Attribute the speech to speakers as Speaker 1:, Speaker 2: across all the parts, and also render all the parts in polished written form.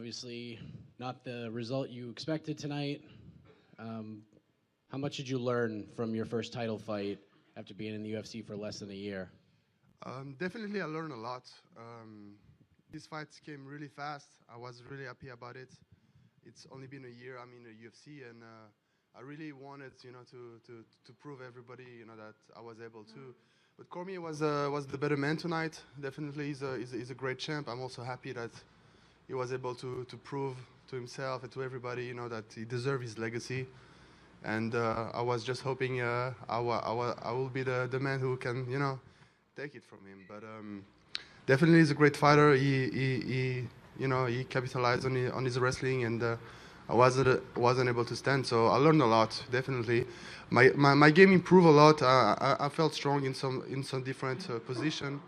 Speaker 1: Obviously, not the result you expected tonight. How much did you learn from your first title fight after being in the UFC for less than a year?
Speaker 2: Definitely, I learned a lot. These fights came really fast. I was really happy about it. It's only been a year I'm in the UFC, and I really wanted, to prove everybody, that I was able to. But Cormier was the better man tonight. Definitely, he's a great champ. I'm also happy that he was able to prove to himself and to everybody, that he deserves his legacy. And I was just hoping I will be the man who can, take it from him. But definitely, he's a great fighter. He capitalized on his wrestling, and I wasn't able to stand. So I learned a lot. Definitely, my game improved a lot. I felt strong in some different position,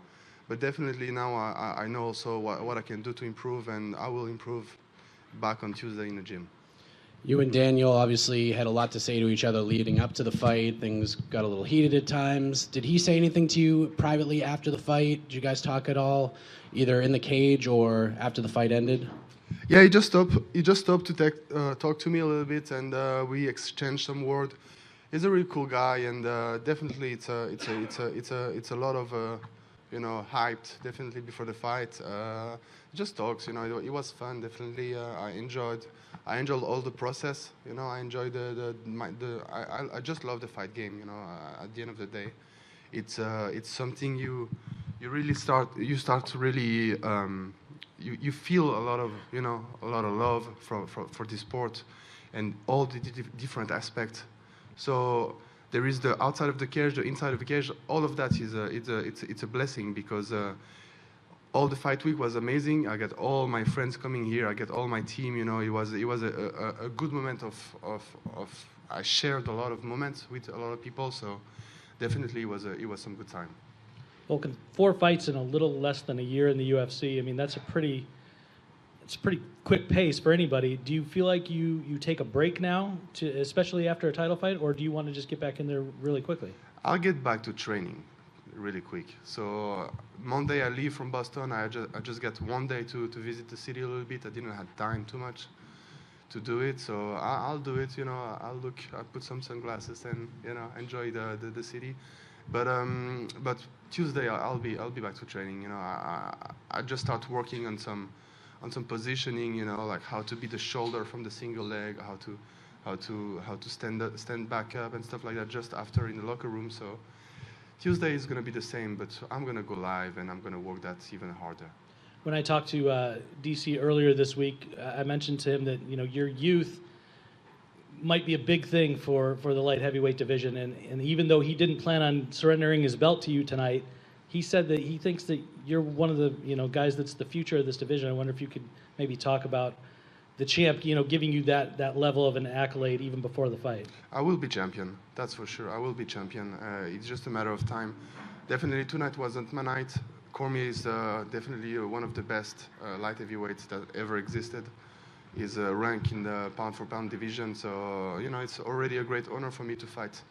Speaker 2: but definitely now I know also what I can do to improve, and I will improve back on Tuesday in the gym.
Speaker 1: You and Daniel obviously had a lot to say to each other leading up to the fight. Things got a little heated at times. Did he say anything to you privately after the fight? Did you guys talk at all, either in the cage or after the fight ended?
Speaker 2: Yeah, he just stopped. He just stopped to talk to me a little bit, and we exchanged some word. He's a really cool guy, and definitely it's a lot of hyped. Definitely before the fight, just talks. It was fun. Definitely, I enjoyed all the process. I enjoyed I just love the fight game. At the end of the day, it's something you really start to really. You feel a lot of love for this sport and all the different aspects. So there is the outside of the cage, the inside of the cage. All of that is it's a blessing because all the fight week was amazing. I got all my friends coming here. I got all my team. It was a good moment of I shared a lot of moments with a lot of people. So definitely it was some good time.
Speaker 3: Volkan, 4 fights in a little less than a year in the UFC. I mean, that's a pretty quick pace for anybody. Do you feel like you take a break now, especially after a title fight, or do you want to just get back in there really quickly?
Speaker 2: I'll get back to training really quick. So Monday I leave from Boston. I just got one day to visit the city a little bit. I didn't have time too much to do it, so I'll do it. I'll put some sunglasses and enjoy the city. But Tuesday I'll be back to training. I just start working on some positioning. Like how to beat the shoulder from the single leg, how to stand back up and stuff like that. Just after in the locker room. So Tuesday is gonna be the same, but I'm gonna go live and I'm gonna work that even harder.
Speaker 3: When I talked to DC earlier this week, I mentioned to him that your youth might be a big thing for the light heavyweight division, and even though he didn't plan on surrendering his belt to you tonight, he said that he thinks that you're one of the guys that's the future of this division. I wonder if you could maybe talk about the champ, giving you that level of an accolade even before the fight.
Speaker 2: I will be champion, that's for sure. I will be champion. It's just a matter of time. Definitely tonight wasn't my night. Cormier is definitely one of the best light heavyweights that ever existed. He's ranked in the pound-for-pound division, so it's already a great honor for me to fight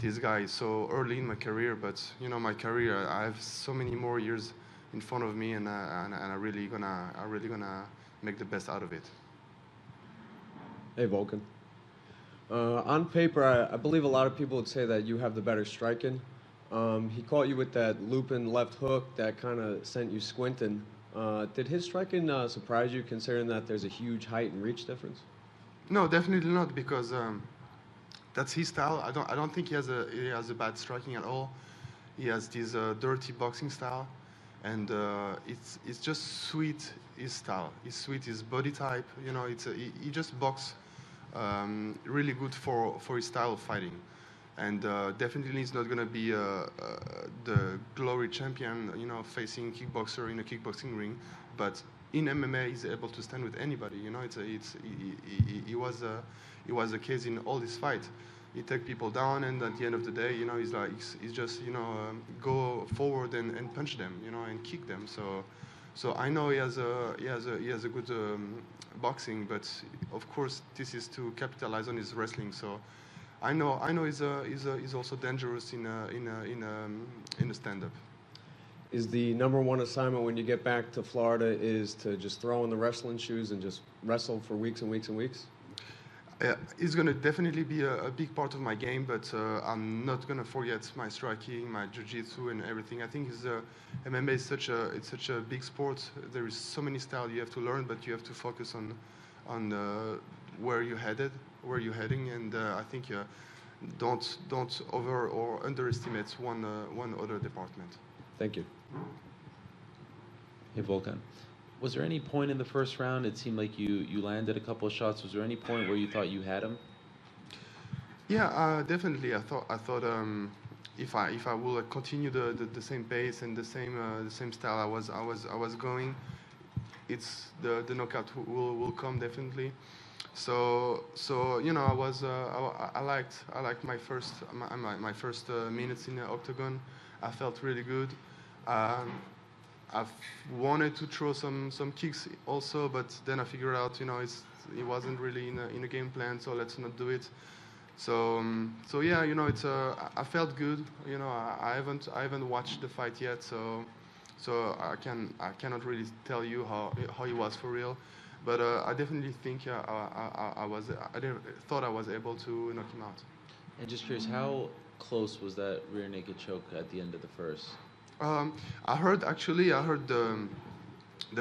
Speaker 2: this guy so early in my career. But my career, I have so many more years in front of me, and I really gonna make the best out of it.
Speaker 4: Hey, Volkan. On paper, I believe a lot of people would say that you have the better striking. He caught you with that looping left hook that kind of sent you squinting. Did his striking surprise you, considering that there's a huge height and reach difference?
Speaker 2: No, definitely not, because that's his style. I don't think he has a bad striking at all. He has this dirty boxing style, and it's just sweet. His style, his sweet, his body type. He just box really good for his style of fighting. And definitely he's not going to be the glory champion, facing kickboxer in a kickboxing ring. But in MMA, he's able to stand with anybody. He was a case in all his fights. He take people down, and at the end of the day, he's just go forward and punch them, and kick them. So I know he has a good boxing, but of course this is to capitalize on his wrestling. So. I know he's also dangerous in a stand-up.
Speaker 4: is the number one assignment when you get back to Florida is to just throw in the wrestling shoes and just wrestle for weeks and weeks and weeks?
Speaker 2: It's going to definitely be a big part of my game, but I'm not going to forget my striking, my jiu-jitsu, and everything. I think MMA is such a big sport. There is so many styles you have to learn, but you have to focus on where you're heading, and I think don't over or underestimate one other department.
Speaker 4: Thank you.
Speaker 5: Hey, Volkan. Was there any point in the first round, it seemed like you landed a couple of shots, was there any point where you thought you had him?
Speaker 2: Yeah, definitely. I thought if I will continue the same pace and the same style I was going, it's the knockout will come definitely. So you know, I liked my first minutes in the octagon. I felt really good. I've wanted to throw some kicks also, but then I figured out, you know, it wasn't really in a game plan, so let's not do it. So yeah, you know, I felt good. You know, I haven't watched the fight yet, so I cannot really tell you how he was for real. But I definitely think I thought I was able to knock him out.
Speaker 5: And just curious, how close was that rear naked choke at the end of the first?
Speaker 2: I heard the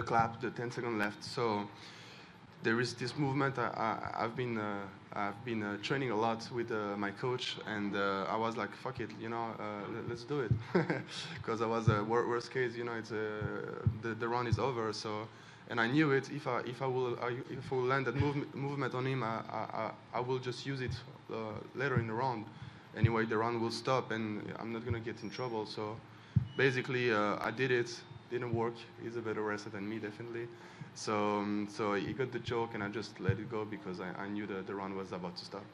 Speaker 2: clap, the 10-second left. So there is this movement. I've been training a lot with my coach, and I was like, fuck it, you know, let's do it, because I was worst case, you know, it's the round is over. So, and I knew it. If I will land that movement on him, I will just use it later in the round. Anyway, the round will stop, and I'm not gonna get in trouble. So. Basically, I did it. Didn't work. He's a better wrestler than me, definitely. So he got the joke, and I just let it go because I knew that the round was about to start.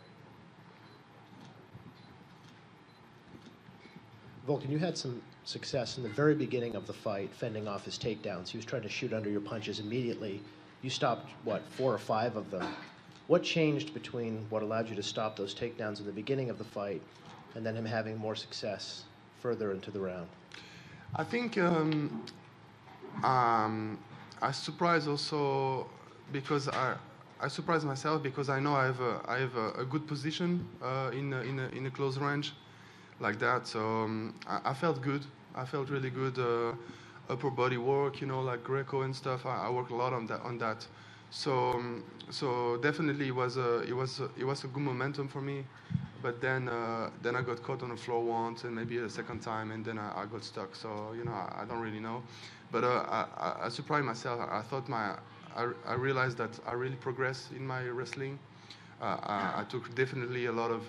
Speaker 6: Volkan, you had some success in the very beginning of the fight, fending off his takedowns. He was trying to shoot under your punches immediately. You stopped, 4 or 5 of them. What changed between what allowed you to stop those takedowns in the beginning of the fight and then him having more success further into the round?
Speaker 2: I think I surprised also because I surprised myself because I know I have a good position in a close range like that. So I felt good. I felt really good. Upper body work, you know, like Greco and stuff. I worked a lot on that. So definitely it was a good momentum for me. But then I got caught on the floor once and maybe a second time, and then I got stuck. So you know, I don't really know. But I surprised myself. I thought I realized that I really progressed in my wrestling. I took definitely a lot of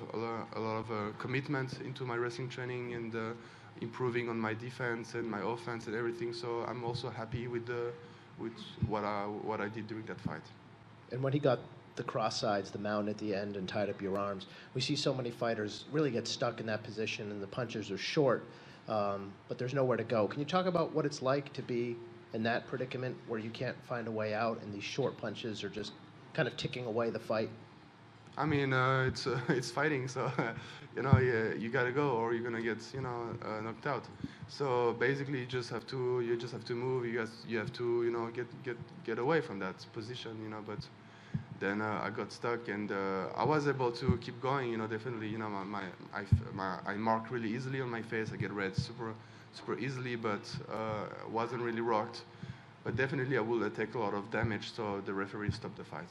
Speaker 2: commitment into my wrestling training and improving on my defense and my offense and everything. So I'm also happy with what I did during that fight.
Speaker 6: And when he got the cross sides, the mount at the end, and tied up your arms, we see so many fighters really get stuck in that position, and the punches are short, but there's nowhere to go. Can you talk about what it's like to be in that predicament where you can't find a way out, and these short punches are just kind of ticking away the fight?
Speaker 2: I mean, it's fighting, so you know, you gotta go, or you're gonna get, you know, knocked out. So basically, you just have to move. You have to, you know, get away from that position, you know. But then I got stuck, and I was able to keep going, you know. Definitely, you know, I mark really easily on my face. I get red super easily, but wasn't really rocked. But definitely, I will take a lot of damage, so the referee stopped the fight.